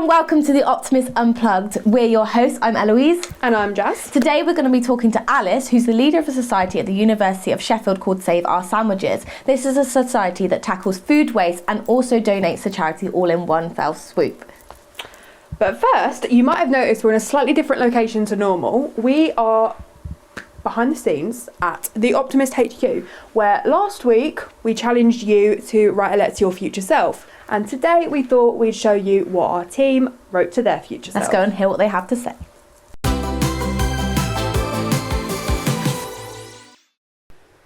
and welcome to the Optimist Unplugged. We're your hosts. I'm Eloise. And I'm Jas. Today we're going to be talking to Alice, who's the leader of a society at the University of Sheffield called Save Our Sandwiches. This is a society that tackles food waste and also donates to charity all in one fell swoop. But first, you might have noticed we're in a slightly different location to normal. We are behind the scenes at the Optimist HQ, where last week we challenged you to write a letter to your future self. And today we thought we'd show you what our team wrote to their future self. Let's go and hear what they have to say.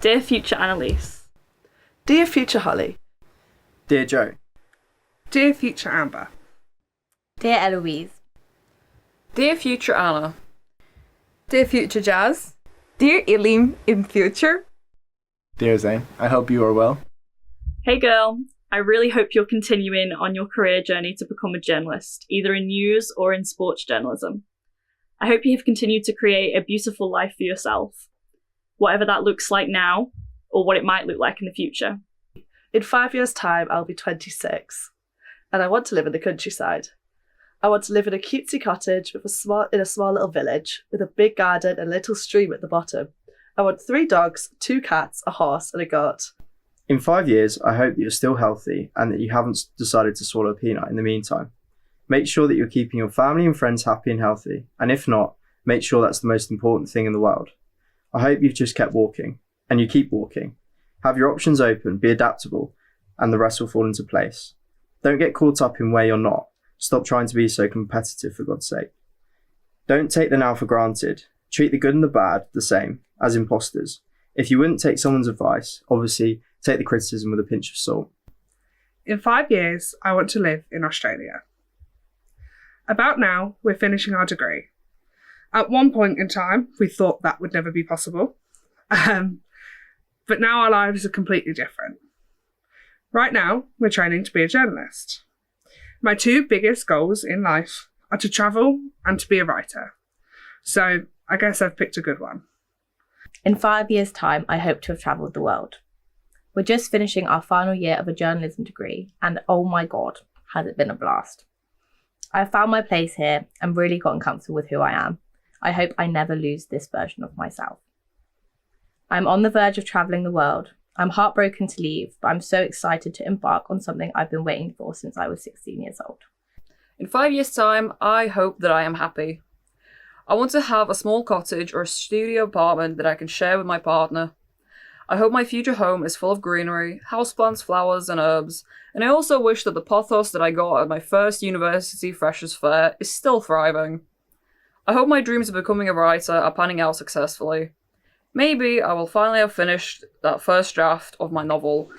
Dear future Annalise. Dear future Holly. Dear Joe. Dear future Amber. Dear Eloise. Dear future Anna. Dear future Jas. Dear Eileen in future. Dear Zane, I hope you are well. Hey girl, I really hope you're continuing on your career journey to become a journalist, either in news or in sports journalism. I hope you have continued to create a beautiful life for yourself, whatever that looks like now, or what it might look like in the future. In 5 years' time, I'll be 26, and I want to live in the countryside. I want to live in a cutesy cottage in a small little village, with a big garden and a little stream at the bottom. I want 3 dogs, 2 cats, a horse, and a goat. In 5 years, I hope that you're still healthy and that you haven't decided to swallow a peanut in the meantime. Make sure that you're keeping your family and friends happy and healthy, and if not, make sure that's the most important thing in the world. I hope you've just kept walking, and you keep walking. Have your options open, be adaptable, and the rest will fall into place. Don't get caught up in where you're not. Stop trying to be so competitive, for God's sake. Don't take the now for granted. Treat the good and the bad the same, as imposters. If you wouldn't take someone's advice, obviously take the criticism with a pinch of salt. In 5 years, I want to live in Australia. About now, we're finishing our degree. At one point in time, we thought that would never be possible. But now our lives are completely different. Right now, we're training to be a journalist. My 2 biggest goals in life are to travel and to be a writer. So I guess I've picked a good one. In 5 years' time, I hope to have travelled the world. We're just finishing our final year of a journalism degree, and oh my God, has it been a blast. I've found my place here and really gotten comfortable with who I am. I hope I never lose this version of myself. I'm on the verge of travelling the world. I'm heartbroken to leave, but I'm so excited to embark on something I've been waiting for since I was 16 years old. In 5 years' time, I hope that I am happy. I want to have a small cottage or a studio apartment that I can share with my partner. I hope my future home is full of greenery, houseplants, flowers and herbs, and I also wish that the pothos that I got at my first university freshers fair is still thriving. I hope my dreams of becoming a writer are panning out successfully. Maybe I will finally have finished that first draft of my novel.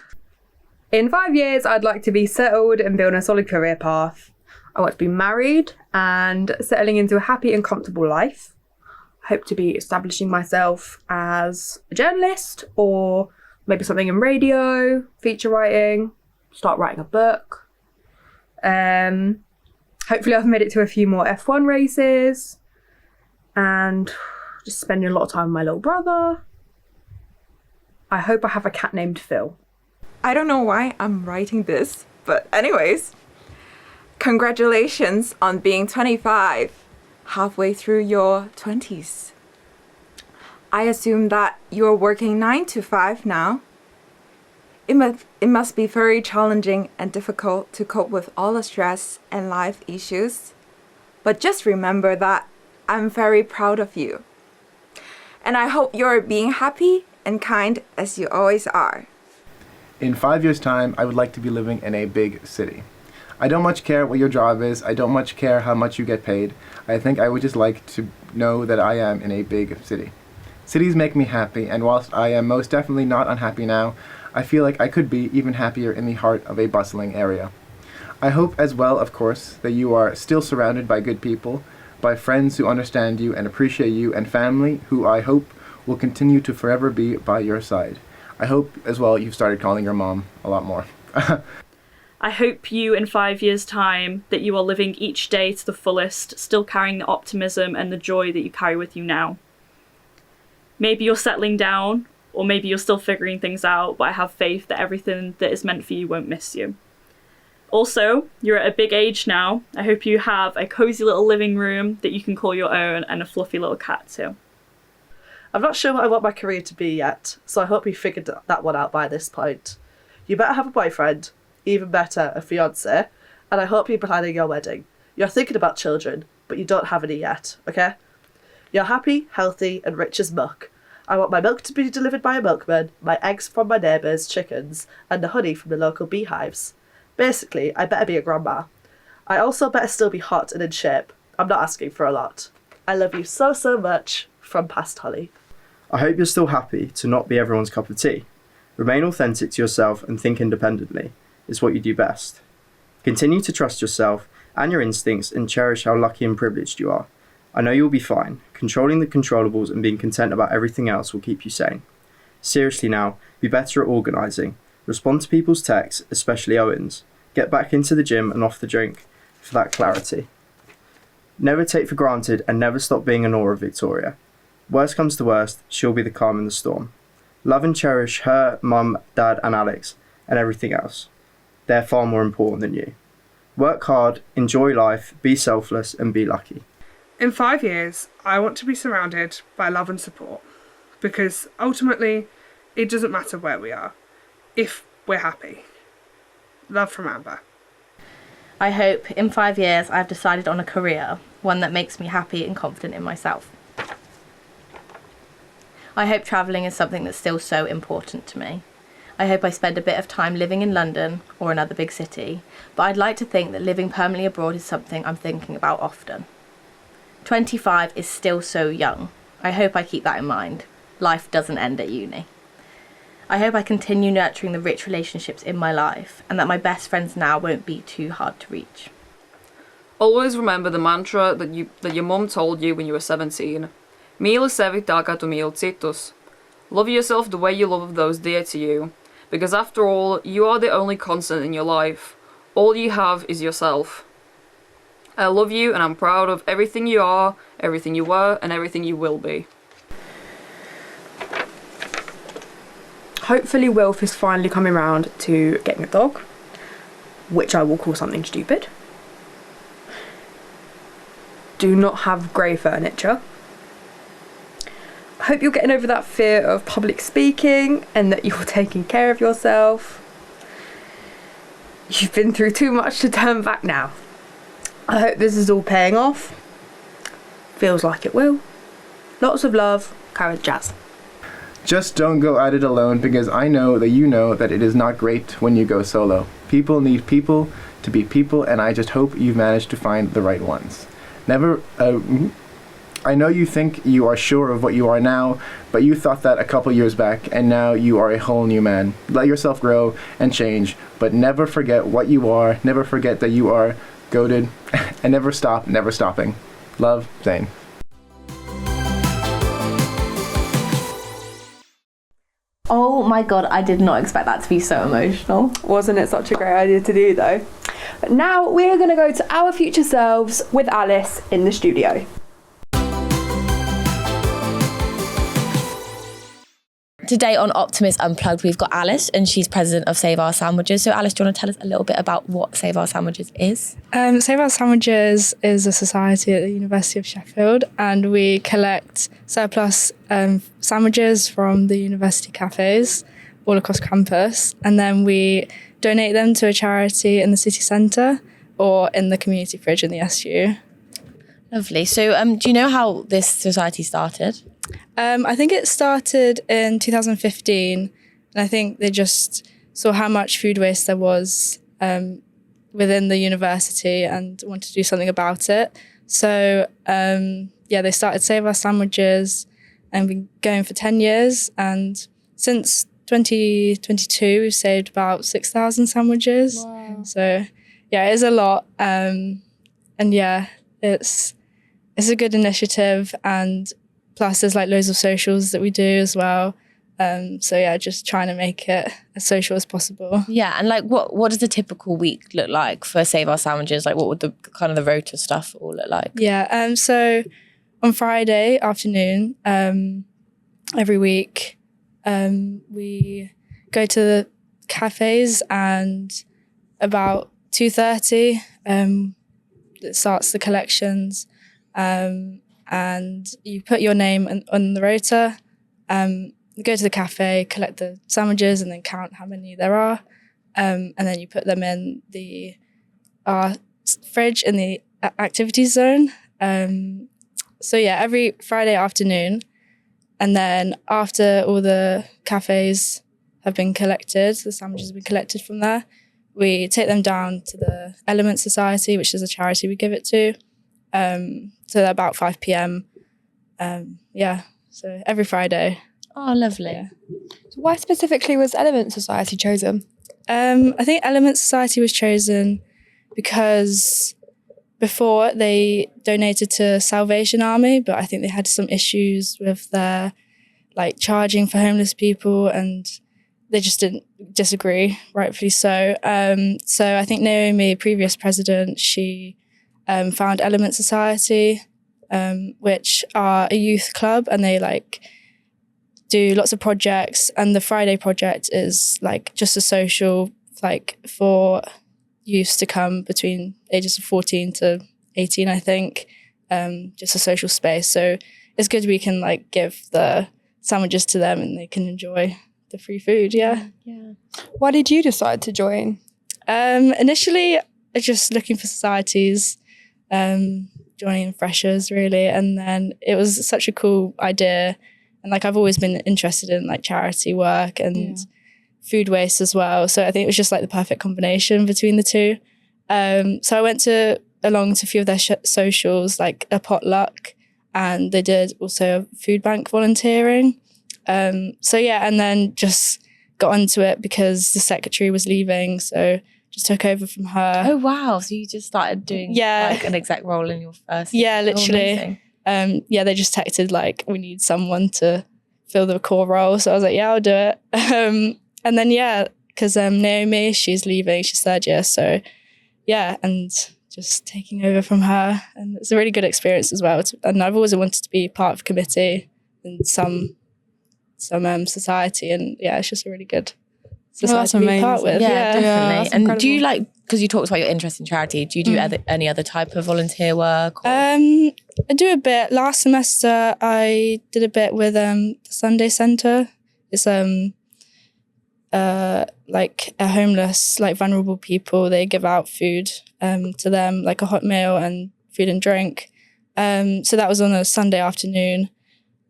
In 5 years, I'd like to be settled and build a solid career path. I want to be married and settling into a happy and comfortable life. I hope to be establishing myself as a journalist or maybe something in radio, feature writing, start writing a book. Hopefully I've made it to a few more F1 races and just spending a lot of time with my little brother. I hope I have a cat named Phil. I don't know why I'm writing this, but anyways, congratulations on being 25, halfway through your 20s. I assume that you're working 9 to 5 now. It must be very challenging and difficult to cope with all the stress and life issues. But just remember that I'm very proud of you. And I hope you're being happy and kind as you always are. In 5 years' time, I would like to be living in a big city. I don't much care what your job is. I don't much care how much you get paid. I think I would just like to know that I am in a big city. Cities make me happy, and whilst I am most definitely not unhappy now, I feel like I could be even happier in the heart of a bustling area. I hope as well, of course, that you are still surrounded by good people, by friends who understand you and appreciate you, and family who I hope will continue to forever be by your side. I hope as well you've started calling your mom a lot more. I hope you, in 5 years' time, that you are living each day to the fullest, still carrying the optimism and the joy that you carry with you now. Maybe you're settling down, or maybe you're still figuring things out, but I have faith that everything that is meant for you won't miss you. Also, you're at a big age now. I hope you have a cozy little living room that you can call your own and a fluffy little cat too. I'm not sure what I want my career to be yet, so I hope you figured that one out by this point. You better have a boyfriend, even better, a fiancé, and I hope you're planning your wedding. You're thinking about children, but you don't have any yet, okay? You're happy, healthy, and rich as muck. I want my milk to be delivered by a milkman, my eggs from my neighbours' chickens, and the honey from the local beehives. Basically, I better be a grandma. I also better still be hot and in shape. I'm not asking for a lot. I love you so, so much. From Past Holly. I hope you're still happy to not be everyone's cup of tea. Remain authentic to yourself and think independently. It's what you do best. Continue to trust yourself and your instincts and cherish how lucky and privileged you are. I know you'll be fine. Controlling the controllables and being content about everything else will keep you sane. Seriously now, be better at organising. Respond to people's texts, especially Owen's. Get back into the gym and off the drink for that clarity. Never take for granted and never stop being in awe of Victoria. Worst comes to worst, she'll be the calm in the storm. Love and cherish her, mum, dad and Alex and everything else. They're far more important than you. Work hard, enjoy life, be selfless and be lucky. In 5 years, I want to be surrounded by love and support, because ultimately, it doesn't matter where we are, if we're happy. Love from Amber. I hope in 5 years I've decided on a career, one that makes me happy and confident in myself. I hope travelling is something that's still so important to me. I hope I spend a bit of time living in London or another big city, but I'd like to think that living permanently abroad is something I'm thinking about often. 25 is still so young. I hope I keep that in mind. Life doesn't end at uni. I hope I continue nurturing the rich relationships in my life and that my best friends now won't be too hard to reach. Always remember the mantra that your mum told you when you were 17. Mīli sevi tā kā tu mīli citus. Love yourself the way you love those dear to you, because after all, you are the only constant in your life. All you have is yourself. I love you and I'm proud of everything you are, everything you were, and everything you will be. Hopefully Wilf is finally coming round to getting a dog, which I will call something stupid. Do not have grey furniture. I hope you're getting over that fear of public speaking and that you're taking care of yourself. You've been through too much to turn back now. I hope this is all paying off. Feels like it will. Lots of love, Eloise and Jas. Just don't go at it alone, because I know that you know that it is not great when you go solo. People need people to be people, and I just hope you've managed to find the right ones. I know you think you are sure of what you are now, but you thought that a couple years back, and now you are a whole new man. Let yourself grow and change, but never forget what you are, never forget that you are goated, and never stop, never stopping. Love, Zane. Oh my god, I did not expect that to be so emotional. Wasn't it such a great idea to do though? But now we're going to go to our future selves with Alice in the studio. Today on Optimist Unplugged, we've got Alice, and she's president of Save Our Sandwiches. So Alice, do you want to tell us a little bit about what Save Our Sandwiches is? Save Our Sandwiches is a society at the University of Sheffield, and we collect surplus sandwiches from the university cafes all across campus, and then we donate them to a charity in the city centre or in the community fridge in the SU. Lovely. So do you know how this society started? I think it started in 2015, and I think they just saw how much food waste there was within the university and wanted to do something about it. So they started Save Our Sandwiches and been going for 10 years. And since 2022, we've saved about 6,000 sandwiches. Wow. So yeah, it is a lot. It's a good initiative, and plus there's like loads of socials that we do as well. Just trying to make it as social as possible. Yeah, and like what does a typical week look like for Save Our Sandwiches? Like what would the kind of the rota stuff all look like? Yeah, so on Friday afternoon, every week, we go to the cafes, and about 2:30. It starts the collections, and you put your name on the rota. You go to the cafe, collect the sandwiches, and then count how many there are, and then you put them in our fridge in the activities zone. So yeah, every Friday afternoon, and then after all the cafes have been collected, the sandwiches have been collected from there, we take them down to the Element Society, which is a charity we give it to. So they're about 5 p.m. So every Friday. Oh, lovely. Yeah. So why specifically was Element Society chosen? I think Element Society was chosen because before they donated to Salvation Army, but I think they had some issues with their charging for homeless people, and they just didn't disagree, rightfully so. So I think Naomi, previous president, she found Element Society, which are a youth club, and they do lots of projects. And the Friday project is just a social for youths to come between ages of 14 to 18, I think. Just a social space. So it's good we can give the sandwiches to them and they can enjoy the free food. Yeah. Why did you decide to join? Initially, just looking for societies, joining freshers really, and then it was such a cool idea, and I've always been interested in charity work and food waste as well. So I think it was just the perfect combination between the two. So I went along to a few of their socials, like a potluck, and they did also food bank volunteering. And then just got onto it because the secretary was leaving, so just took over from her. Oh wow! So you just started doing an exec role in your first. Yeah, literally. They just texted we need someone to fill the core role, so I was like, yeah, I'll do it. And then because Naomi, she's leaving, she's third year, so and just taking over from her, and it's a really good experience as well. And I've always wanted to be part of a committee in some society, and it's just a really good society to be part with. Yeah, definitely. And incredible. do you because you talked about your interest in charity, do you do any other type of volunteer work? Or? I do a bit. Last semester I did a bit with the Sunday Centre. It's a homeless, vulnerable people. They give out food to them, a hot meal and food and drink. So that was on a Sunday afternoon.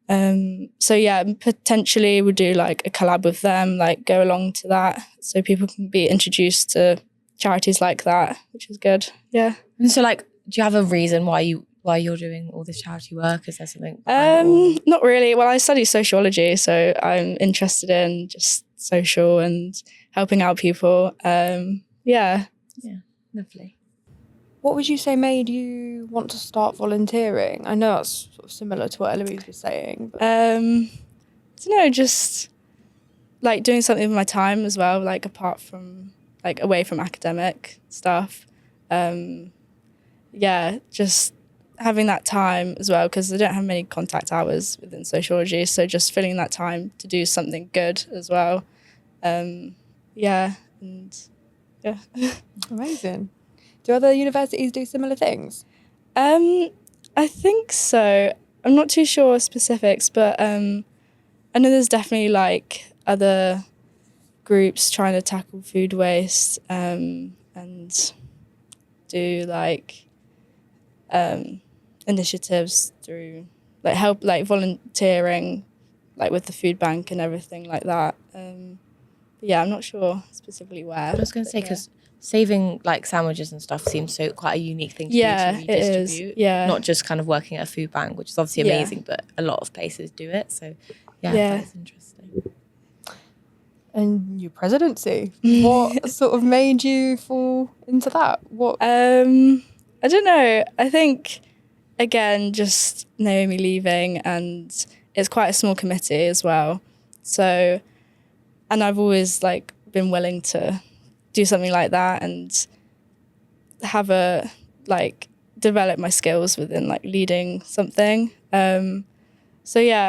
Potentially we'll do a collab with them, go along to that, so people can be introduced to charities like that, which is good. Yeah. And so do you have a reason why you're doing all this charity work? Is there something? Not really. Well, I study sociology, so I'm interested in just social and helping out people. Lovely. What would you say made you want to start volunteering? I know that's sort of similar to what Eloise was saying. But... I don't know, just doing something with my time as well, apart from away from academic stuff. Just having that time as well, because I don't have many contact hours within sociology, so just filling that time to do something good as well. Amazing. Do other universities do similar things? I think so. I'm not too sure specifics, but I know there's definitely other groups trying to tackle food waste and do initiatives through help volunteering with the food bank and everything like that. I'm not sure specifically where. I was going to say, because saving sandwiches and stuff seems quite a unique thing to do, to redistribute. Not just kind of working at a food bank, which is obviously amazing, but a lot of places do it. So that's interesting. And your presidency, what sort of made you fall into that? What? I don't know. I think, again, just Naomi leaving, and it's quite a small committee as well. So, and I've always been willing to do something like that and have develop my skills within leading something. I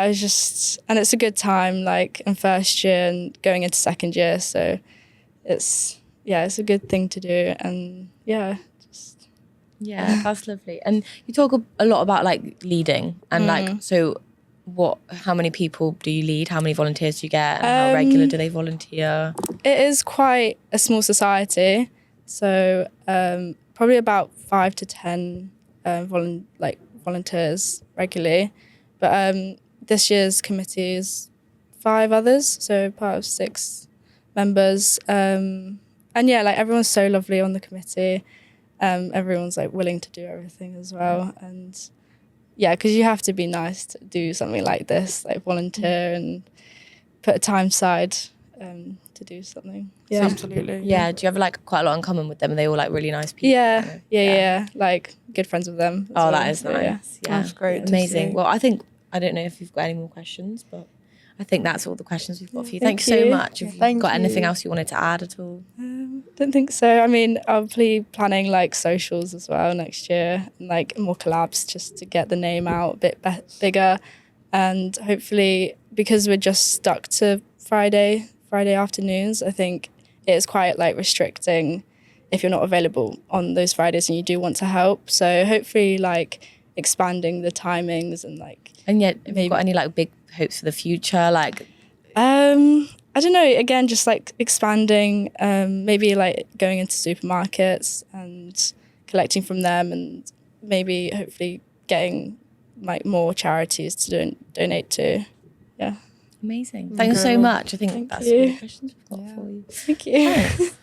was just, and it's a good time in first year and going into second year, so it's yeah, it's a good thing to do. And yeah, just Yeah, that's lovely. And you talk a lot about like leading and like, so how many people do you lead? How many volunteers do you get? And how regular do they volunteer? it is quite a small society. So probably about 5 to 10 volunteers regularly. But this year's committee is 5 others, so part of 6 members. And yeah, like everyone's so lovely on the committee. Everyone's like willing to do everything as well. And yeah, because you have to be nice to do something like this, like volunteer and put a time aside to do something. Yeah, absolutely. Yeah, do you have like quite a lot in common with them? Are they all like really nice people? Yeah. Like good friends with them. Oh, that is nice. Yeah, That's great. amazing. Well, I don't know if you've got any more questions, but I think that's all the questions we've got for you. Thank you so much. Have you got anything else you wanted to add at all? Don't think so. I mean, I'll be planning like socials as well next year, and like more collabs just to get the name out a bit bigger, and hopefully because we're just stuck to Friday afternoons, I think it is quite like restricting if you're not available on those Fridays and you do want to help. So hopefully like expanding the timings and like. And yet, have you got any like big hopes for the future? Like, I don't know, again, just like expanding, maybe like going into supermarkets and collecting from them, and maybe hopefully getting like more charities to donate to. Yeah. Amazing. Thanks so much. I think that's all the questions we've got for you. Thank you. Thanks.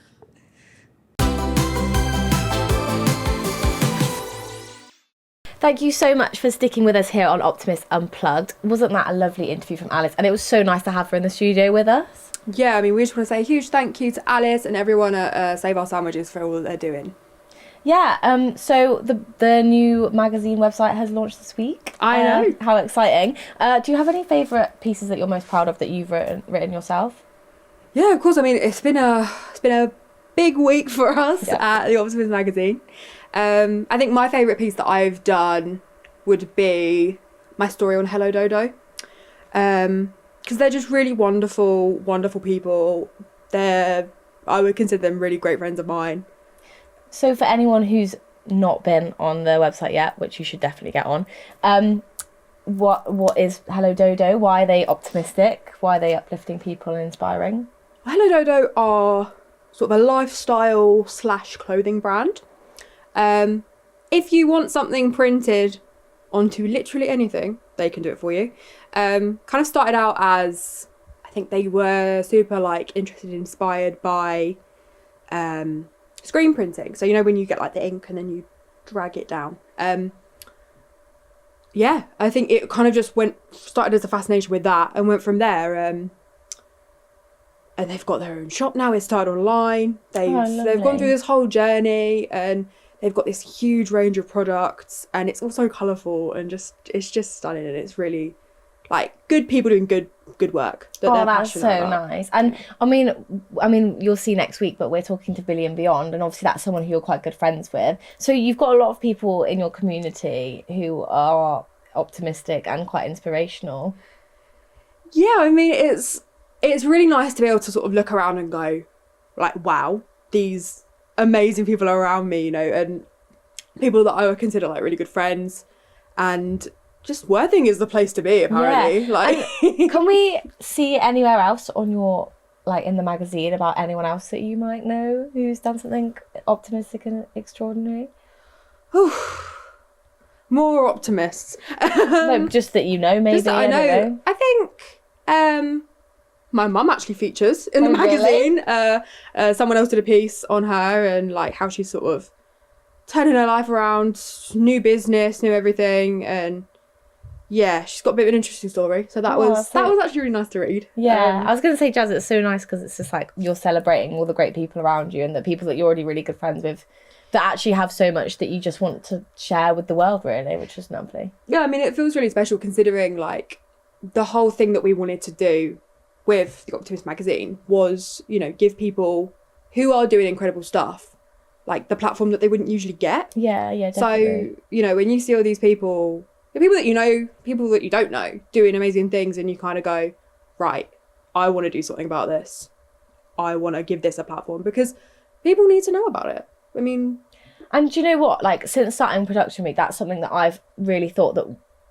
Thank you so much for sticking with us here on Optimist Unplugged. Wasn't that a lovely interview from Alice? And it was so nice to have her in the studio with us. Yeah, I mean, we just want to say a huge thank you to Alice and everyone at Save Our Sandwiches for all that they're doing. Yeah, so the new magazine website has launched this week. I know. How exciting. Do you have any favourite pieces that you're most proud of that you've written yourself? Yeah, of course. I mean, it's been a big week for us at the Optimist magazine. I think my favourite piece that I've done would be my story on Hello Dodo. Because they're just really wonderful people. I would consider them really great friends of mine. So for anyone who's not been on the website yet, which you should definitely get on, what is Hello Dodo? Why are they optimistic? Why are they uplifting people and inspiring? Hello Dodo are sort of a lifestyle / clothing brand. If you want something printed onto literally anything, they can do it for you. Kind of started out as, I think they were super like inspired by screen printing. So you know when you get like the ink and then you drag it down. Yeah, I think it kind of just started as a fascination with that and went from there. And they've got their own shop now. It's started online. They've gone through this whole journey and they've got this huge range of products, and it's also colourful and it's just stunning, and it's really like good people doing good work. That's so nice. And I mean, you'll see next week, but we're talking to Billy and Beyond, and obviously that's someone who you're quite good friends with. So you've got a lot of people in your community who are optimistic and quite inspirational. Yeah, I mean, it's really nice to be able to sort of look around and go, like, wow, these amazing people are around me, you know, and people that I would consider like really good friends, and just Worthing is the place to be, apparently. Yeah. Like, can we see anywhere else on your, like, in the magazine about anyone else that you might know who's done something optimistic and extraordinary? More optimists. No, just that you know, maybe. Just that I know. I think my mum actually features in the magazine. Really? Someone else did a piece on her and like how she's sort of turning her life around, new business, new everything, and yeah, she's got a bit of an interesting story. So that was actually really nice to read. Yeah, I was going to say, Jas, it's so nice because it's just like you're celebrating all the great people around you and the people that you're already really good friends with that actually have so much that you just want to share with the world, really, which is lovely. Yeah, I mean, it feels really special considering like the whole thing that we wanted to do with the Optimist magazine was, you know, give people who are doing incredible stuff like the platform that they wouldn't usually get. Yeah, definitely. So, you know, when you see all these people, the people that you know, people that you don't know, doing amazing things, and you kind of go, right, I want to do something about this. I want to give this a platform, because people need to know about it. I mean, and do you know what? Like, since starting production week, that's something that I've really thought that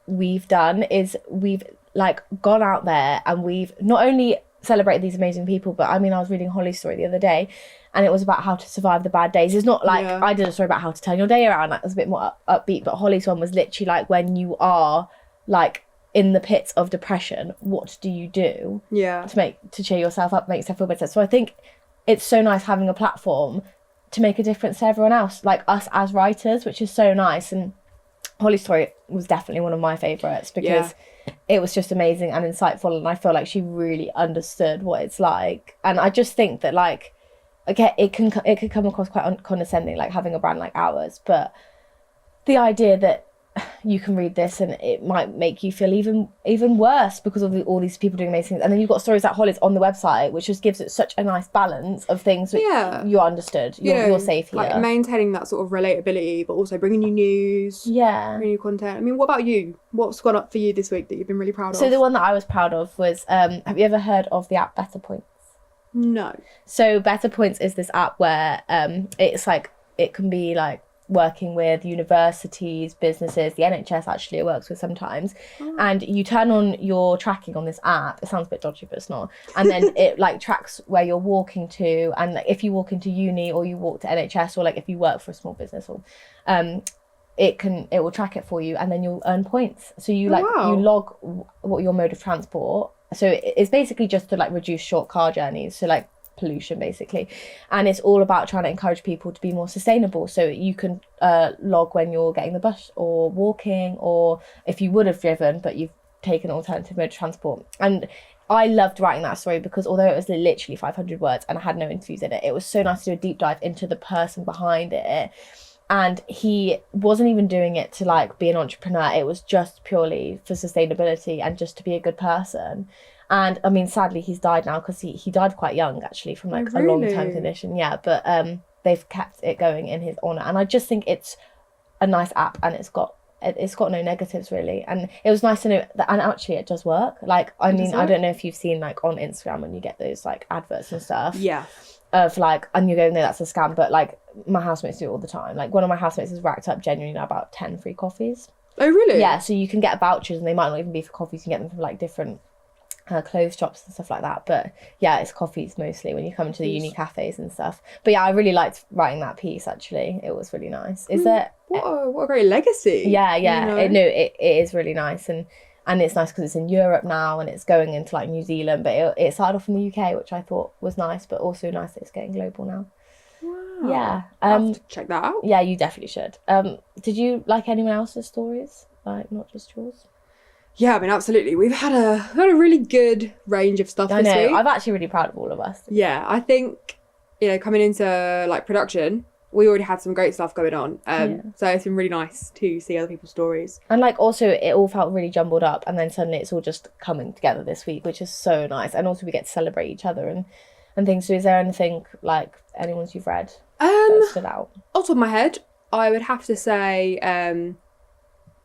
we've done is we've like gone out there and we've not only celebrated these amazing people, but I mean, I was reading Holly's story the other day, and it was about how to survive the bad days. It's not like I did a story about how to turn your day around. That was a bit more upbeat, but Holly's one was literally like, when you are like in the pits of depression, what do you do to cheer yourself up, make yourself feel better? So I think it's so nice having a platform to make a difference to everyone else, like us as writers, which is so nice. And Holly's story was definitely one of my favourites because it was just amazing and insightful, and I feel like she really understood what it's like. And I just think that, like, okay, it could come across quite condescending, like having a brand like ours, but the idea that you can read this and it might make you feel even worse because of all these people doing amazing things. And then you've got stories like Holly's on the website, which just gives it such a nice balance of things that you're understood, you're safe here. Like maintaining that sort of relatability, but also bringing you news, bringing you content. I mean, what about you? What's gone up for you this week that you've been really proud of? So the one that I was proud of was, have you ever heard of the app Better Points? No. So Better Points is this app where it's like, it can be like working with universities, businesses, the NHS actually it works with sometimes, and you turn on your tracking on this app. It sounds a bit dodgy, but it's not. And then it like tracks where you're walking to, and like, if you walk into uni or you walk to NHS, or like if you work for a small business, or it will track it for you, and then you'll earn points. So you you log what your mode of transport. So it's basically just to like reduce short car journeys, so like pollution basically, and it's all about trying to encourage people to be more sustainable. So you can log when you're getting the bus or walking, or if you would have driven but you've taken an alternative mode of transport. And I loved writing that story because although it was literally 500 words and I had no interviews in it, it was so nice to do a deep dive into the person behind it. And he wasn't even doing it to like be an entrepreneur, it was just purely for sustainability and just to be a good person. And I mean, sadly, he's died now because he died quite young, actually, from like a long-term condition. Yeah, but they've kept it going in his honour. And I just think it's a nice app, and it's got no negatives really. And it was nice to know that, and actually it does work. Like, I mean, I don't know if you've seen like on Instagram when you get those like adverts and stuff. Yeah. Of like, and you go, no, that's a scam. But like, my housemates do it all the time. Like, one of my housemates has racked up genuinely now about 10 free coffees. Oh, really? Yeah, so you can get vouchers, and they might not even be for coffees. You can get them from like different clothes shops and stuff like that, but yeah, it's coffees mostly when you come to the uni cafes and stuff. But yeah, I really liked writing that piece, actually. It was really nice. What a great legacy. Yeah, you know? It is really nice, and it's nice because it's in Europe now and it's going into like New Zealand, but it started off in the UK, which I thought was nice, but also nice that it's getting global now. Wow. Yeah. I'll have to check that out. Yeah, you definitely should. Did you like anyone else's stories, like not just yours? Yeah, I mean, absolutely. We've had a really good range of stuff this week. I'm actually really proud of all of us. Yeah, I think, coming into like production, we already had some great stuff going on. So it's been really nice to see other people's stories. And like also it all felt really jumbled up, and then suddenly it's all just coming together this week, which is so nice. And also we get to celebrate each other and things. So is there anything like anyone's you've read that stood out? Off the top of my head, I would have to say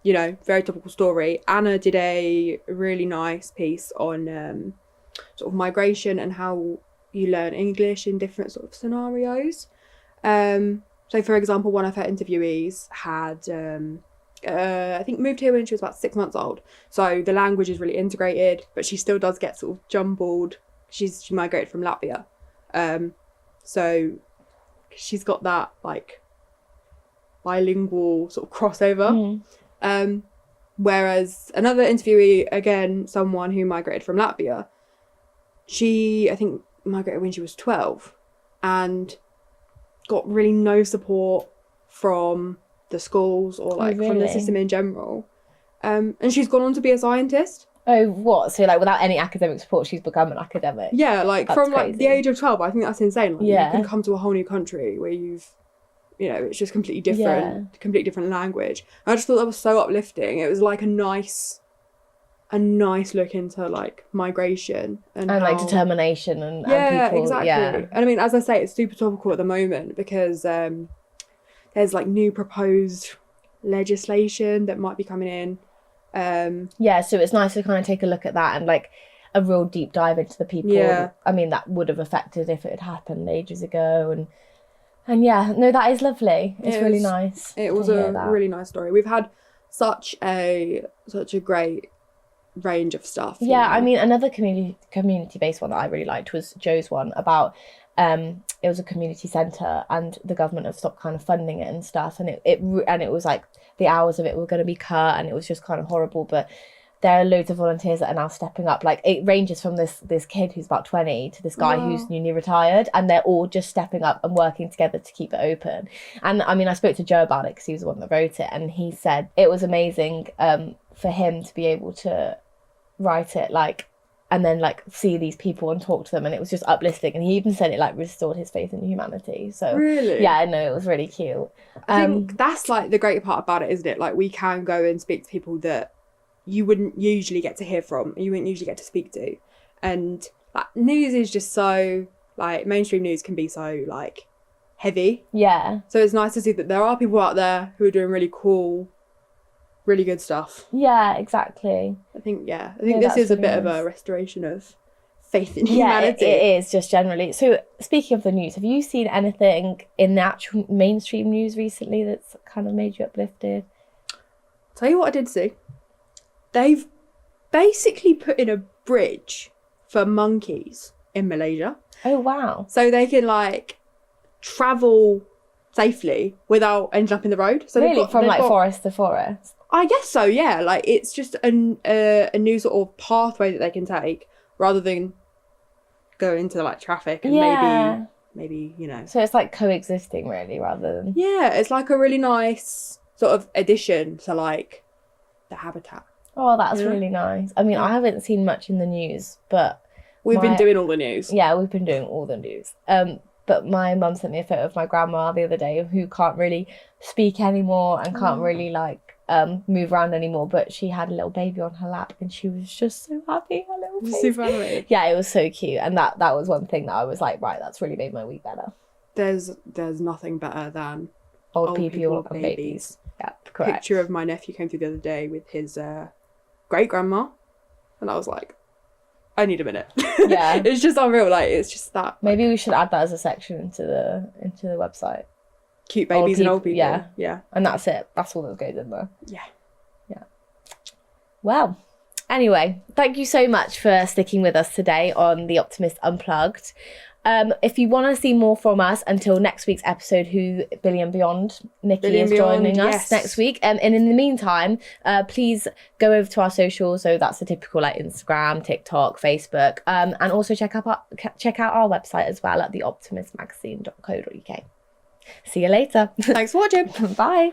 very topical story. Anna did a really nice piece on sort of migration and how you learn English in different sort of scenarios. So for example, one of her interviewees had I think moved here when she was about 6 months old. So the language is really integrated, but she still does get sort of jumbled. She migrated from Latvia. So she's got that like bilingual sort of crossover. Whereas another interviewee, again, someone who migrated from Latvia, she, I think, migrated when she was 12 and got really no support from the schools or like from the system in general. And she's gone on to be a scientist. Oh, what? So like without any academic support, she's become an academic? Yeah, like that's from crazy. Like the age of 12, I think that's insane. Like, yeah. You can come to a whole new country where you've, it's just completely different, completely different language. I just thought that was so uplifting. It was like a nice look into like migration and like determination and people. Exactly. Yeah. And I mean, as I say, it's super topical at the moment because there's like new proposed legislation that might be coming in. So it's nice to kind of take a look at that and like a real deep dive into the people. I mean, that would have affected if it had happened ages ago, and And yeah, no, that is lovely. It's It really was- nice. It to was hear a that. really nice story. We've had such a great range of stuff. you Yeah, know. I mean, another community based one that I really liked was Joe's one about it was a community centre and the government have stopped kind of funding it and stuff, and it was like the hours of it were going to be cut, and it was just kind of horrible. But there are loads of volunteers that are now stepping up. Like, it ranges from this kid who's about 20 to this guy who's newly retired, and they're all just stepping up and working together to keep it open. And I mean, I spoke to Joe about it because he was the one that wrote it, and he said it was amazing for him to be able to write it, like, and then like see these people and talk to them, and it was just uplifting. And he even said it like restored his faith in humanity. So Really? yeah, no, it was really cute. I think that's like the great part about it, isn't it? Like, we can go and speak to people that you wouldn't usually get to hear from, you wouldn't usually get to speak to. And like, news is just so, like, mainstream news can be so like heavy. Yeah. So it's nice to see that there are people out there who are doing really cool, really good stuff. Yeah, exactly. I think this that's is a really bit of nice. a restoration of faith in Yeah, humanity. it is just generally. So speaking of the news, have you seen anything in the actual mainstream news recently that's kind of made you uplifted? Tell you what I did see. They've basically put in a bridge for monkeys in Malaysia. Oh, wow. So they can like travel safely without ending up in the road. So Really? From like forest to forest? I guess so, yeah. Like, it's just a new sort of pathway that they can take rather than go into like traffic and Yeah. maybe, you know. So it's like coexisting really rather than... Yeah, it's like a really nice sort of addition to like the habitat. Oh, that's Yeah. really nice. I mean, I haven't seen much in the news, but... We've been doing all the news. Yeah, we've been doing all the news. But my mum sent me a photo of my grandma the other day who can't really speak anymore and can't really like move around anymore, but she had a little baby on her lap and she was just so happy, her little baby. Super animated. Yeah, it was so cute, and that was one thing that I was like, right, that's really made my week better. There's nothing better than Old people and babies. Yeah, correct. Picture of my nephew came through the other day with his great grandma, and I was like, I need a minute. Yeah. It's just unreal. Like, it's just that Maybe we should add that as a section into the website. cute babies and old people. Yeah. Yeah. And that's it. That's all that goes in there. Yeah. Yeah. Well, anyway, thank you so much for sticking with us today on the Optimist Unplugged. If you want to see more from us until next week's episode, Who Billy and Beyond, Nikki Billy and is joining Beyond, us yes. next week. And in the meantime, please go over to our socials. So that's the typical like Instagram, TikTok, Facebook, and also check out our website as well at theoptimistmagazine.co.uk. See you later. Thanks for watching. Bye.